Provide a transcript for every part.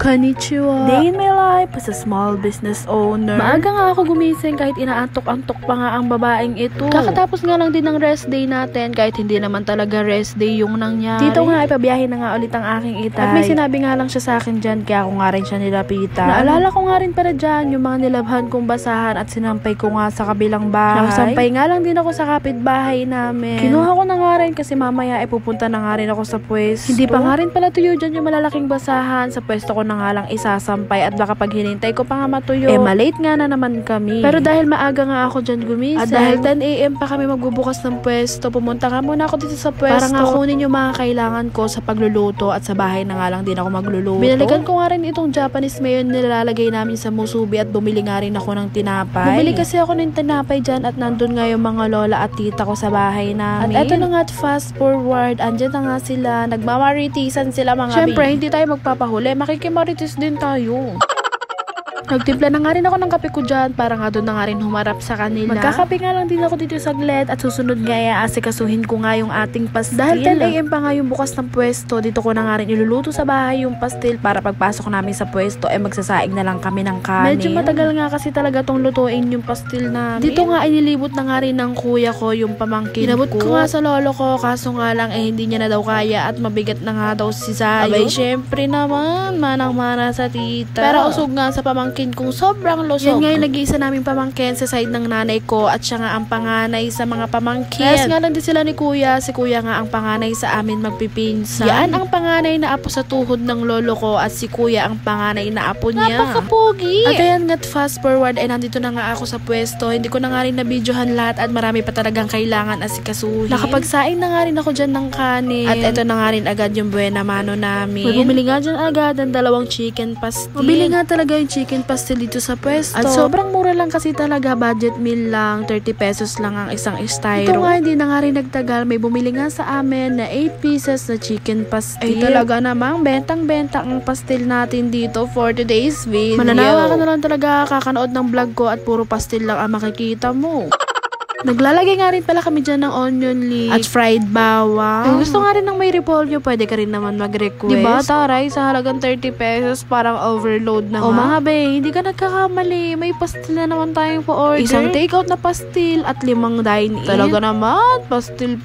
Konnichiwa. Day in my life as a small business owner. Maaga nga ako gumising kahit inaantok-antok pa nga ang babaeng ito. Kakatapos nga lang din ng rest day natin kahit hindi naman talaga rest day yung nangyari. Dito nga ipabiyahe na nga ulit ang aking itay. At may sinabi nga lang siya sa akin dyan kaya ako nga rin siya nilapitan. Naalala ko nga rin para dyan yung mga nilabhan kong basahan at sinampay ko nga sa kabilang bahay. Nakasampay nga lang din ako sa kapitbahay namin. Kinuha ko na nga rin kasi mamaya pupunta na nga rin ako sa pwesto. Hindi pa nga rin pala tuyo dyan yung malalaking basahan. Sa pwesto ko na nga lang isasampay at baka pag hinintay ko pa nga matuyo, malate nga na naman kami. Pero dahil maaga nga ako dyan gumising at dahil 10 AM pa kami magbubukas ng pwesto, pumunta nga muna ako dito sa pwesto para nga kunin yung mga kailangan ko sa pagluluto at sa bahay na nga lang din ako magluluto. Binalikan ko nga rin itong Japanese mayo na nilalagay namin sa musubi at bumili nga rin ako ng tinapay. Bumili kasi ako ng tinapay dyan at nandun nga yung mga lola at tita ko sa bahay namin. At eto na nga at fast forward, andyan na nga sila, nagmamaritisan sila mga Siyempre, hindi tayo magpapahuli, makikimaritis din tayo. Nagtimpla na nga rin ako ng kape ko dyan para nga doon na nga rin humarap sa kanila. Magkakape nga lang din ako dito saglit at susunod nga aasikasuhin ko nga yung ating pastil. Dahil 10 AM pa nga yung bukas ng pwesto, dito ko na nga rin iluluto sa bahay yung pastil para pagpasok namin sa pwesto magsasaing na lang kami ng kanin. Medyo matagal nga kasi talaga tong lutuin yung pastil namin. Dito nga inilibot na nga rin ng kuya ko yung pamangkin ko. Inabot ko nga sa lolo ko kaso nga lang hindi niya na daw kaya at mabigat na nga daw si Sayo. Abay syempre naman, manang-mana sa tita. Pero usog nga sa pamangkin kung sobrang lusog. Yan nga yung nag-iisa naming pamangkin sa side ng nanay ko at siya nga ang panganay sa mga pamangkin. Yes nga lang din sila ni kuya. Si kuya nga ang panganay sa amin magpipinsan. Yan ang panganay na apo sa tuhod ng lolo ko at si kuya ang panganay na apo niya. Napakapugi! At ayan nga't fast forward nandito na nga ako sa pwesto. Hindi ko na nga rin na-videohan lahat at marami pa talagang kailangan asikasuhin. Nakapagsaing na nga rin ako dyan ng kanin. At eto na nga rin agad yung buena mano namin. May bumili nga dyan agad ang 2 chicken pastil. Mabili nga talaga yung chicken pastil dito sa pwesto. At sobrang mura lang kasi talaga, budget meal lang, 30 pesos lang ang isang styro. Ito nga hindi na nga rin nagtagal, may bumili nga sa amin na 8 pieces na chicken pastil. Ay talaga namang bentang-benta ang pastil natin dito for today's video. Mananawa ka na lang talaga kakanood ng vlog ko at puro pastil lang ang makikita mo. Naglalagay nga rin pala kami dyan ng onion leek at fried bawang. Kung gusto nga rin ng may repolyo, pwede ka rin naman mag-request. Diba, taray, sa halagang 30 pesos, parang overload na. O mga be, hindi ka nagkakamali. May pastil na naman tayong pa-order. Isang takeout na pastil at 5 dine-in. Talaga naman, pastil.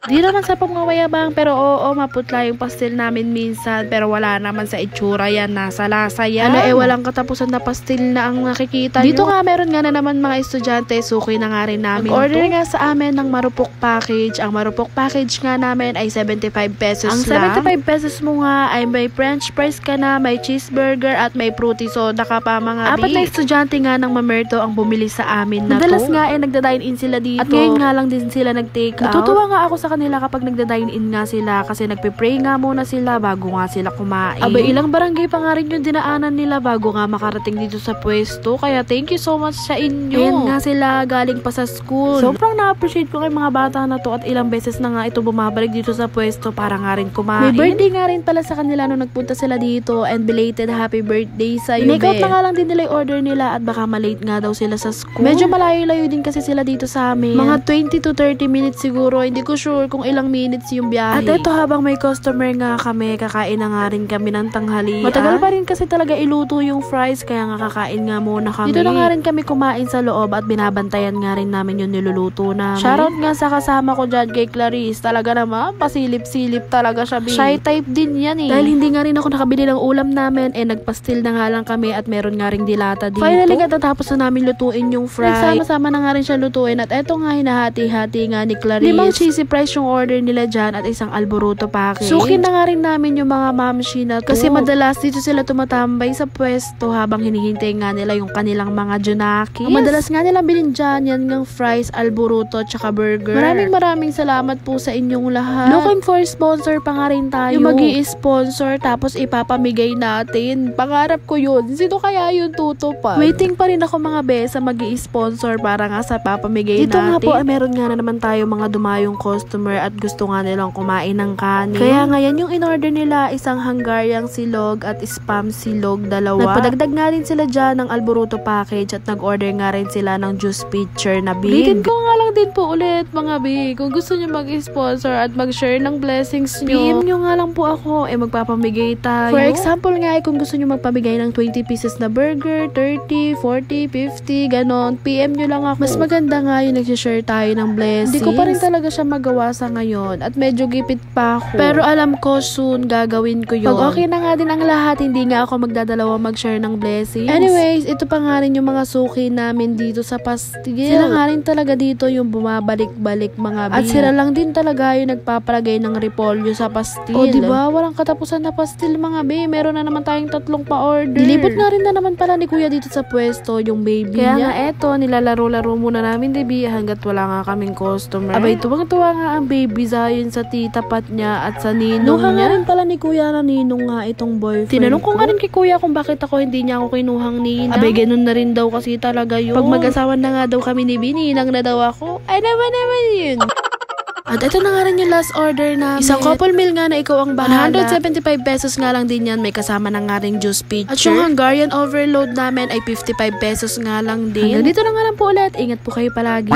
Di naman sa pagmamayabang pero oo, maputla yung pastil namin minsan pero wala naman sa itsura yan, nasa lasa yan. Walang katapusan na pastil na ang nakikita dito nyo. Nga meron nga na naman mga estudyante, suki na nga rin namin. Order nga sa amin ng marupok package. Ang marupok package nga namin ay 75 pesos ang lang. Ang 75 pesos mo nga ay may french fries ka na, may cheeseburger at may fruity soda ka pa mga bi. 4 na estudyante nga ng Mamerto ang bumili sa amin na madalas nga nagda-dine-in sila dito. At ngayon nga lang din sila nag-take out. Natutuwa nga ako sa nila kapag nagda-dine-in nga sila kasi nagpe-pray nga muna sila bago nga sila kumain. Abay, ilang barangay pa nga rin yung dinaanan nila bago nga makarating dito sa pwesto. Kaya thank you so much sa inyo. Ayan nga sila galing pa sa school. Sobrang na-appreciate ko kay mga bata na to at ilang beses na nga ito bumabalik dito sa pwesto para nga rin kumain. May birthday nga rin pala sa kanila nung nagpunta sila dito and belated happy birthday sa iyo. Make-out na nga lang din nila yung order nila at baka malate nga daw sila sa school. Medyo malayo-layo din kasi sila dito sa amin. Mga 20 to 30 minutes siguro. Hindi ko sure kung ilang minutes yung biyahe. At ito habang may customer nga kami, kakain na nga rin kami ng tanghalian. Matagal pa rin kasi talaga iluto yung fries kaya nga kakain nga muna kami. Dito na nga rin kami kumain sa loob at binabantayan nga rin namin yung niluluto namin. Shoutout nga sa kasama ko dyan kay Clarice. Talaga naman, pasilip-silip talaga siya. Shy type din yan eh. Dahil hindi nga rin ako nakabili ng ulam namin, nagpastil na nga lang kami at meron nga ring dilata dito. Finally nga tatapos na namin lutuin yung fries. Nagsama-sama na nga rin siya lutuin at eto nga hinahati-hati nga ni Clarice. 5 cheesy fries yung order nila dyan at isang alboruto package. Sukin na nga rin namin yung mga mamshi na to. Kasi madalas dito sila tumatambay sa pwesto habang hinihintay nga nila yung kanilang mga junakis. Madalas nga nilang bilhin dyan yan ng fries, alboruto, tsaka burger. Maraming salamat po sa inyong lahat. Looking for sponsor pa nga rin tayo. Yung magi-sponsor tapos ipapamigay natin. Pangarap ko yun. Sino kaya yun tutupad? Waiting pa rin ako mga besa magi-sponsor para nga sa papamigay natin. Dito nga po meron nga na naman tayo mga dumayong customer customer at gusto nga nilang kumain ng kanin. Kaya ngayon yung in-order nila isang Hungarian silog at spam silog, dalawa. Nagpadagdag nga rin sila dyan ng Alboruto package at nag-order nga rin sila ng juice pitcher na big. Ulitin ko nga lang din po ulit mga big, kung gusto nyo mag-sponsor at mag-share ng blessings nyo, PM nyo nga lang po ako, magpapamigay tayo. For example nga, kung gusto nyo magpamigay ng 20 pieces na burger, 30, 40, 50, ganon, PM nyo lang ako. Mas maganda nga yung nagsishare tayo ng blessings. Hindi ko pa rin talaga siya magawa sa ngayon at medyo gipit pa ako. Pero alam ko soon gagawin ko yun. Pag okay na nga din ang lahat, hindi nga ako magdadalawa mag-share ng blessings. Anyways, ito pa nga rin yung mga suki namin dito sa pastil. Sila nga rin talaga dito yung bumabalik-balik mga big. At sila lang din talaga yung nagpapalagay ng repolyo sa pastil. O diba, walang katapusan na pastil mga big. Meron na naman tayong 3 pa-order. Dilipot na rin na naman pala ni kuya dito sa pwesto yung baby niya. Kaya nga eto, nilalaro-laro muna namin baby hanggat wala nga kaming customer. Abay, tuwang-tuwa nga ang baby Zion sa tita Pat niya at sa ninong niya. Nga rin pala ni kuya na ninong nga itong boyfriend. Tinanong ko nga rin kay kuya kung bakit ako hindi niya ako kinuhang ninang. Abay, ganun na rin daw kasi talaga yun. Pag mag-asawa na nga daw kami ni Bininang na daw ako. Ay naman yun. At ito na nga rin yung last order namin. Isang couple meal nga na ikaw ang bahala. 175 pesos nga lang din yan. May kasama na nga rin juice pitcher. At yung Hungarian overload namin ay 55 pesos nga lang din. Hanggang dito na nga lang po ulit. Ingat po kayo palagi.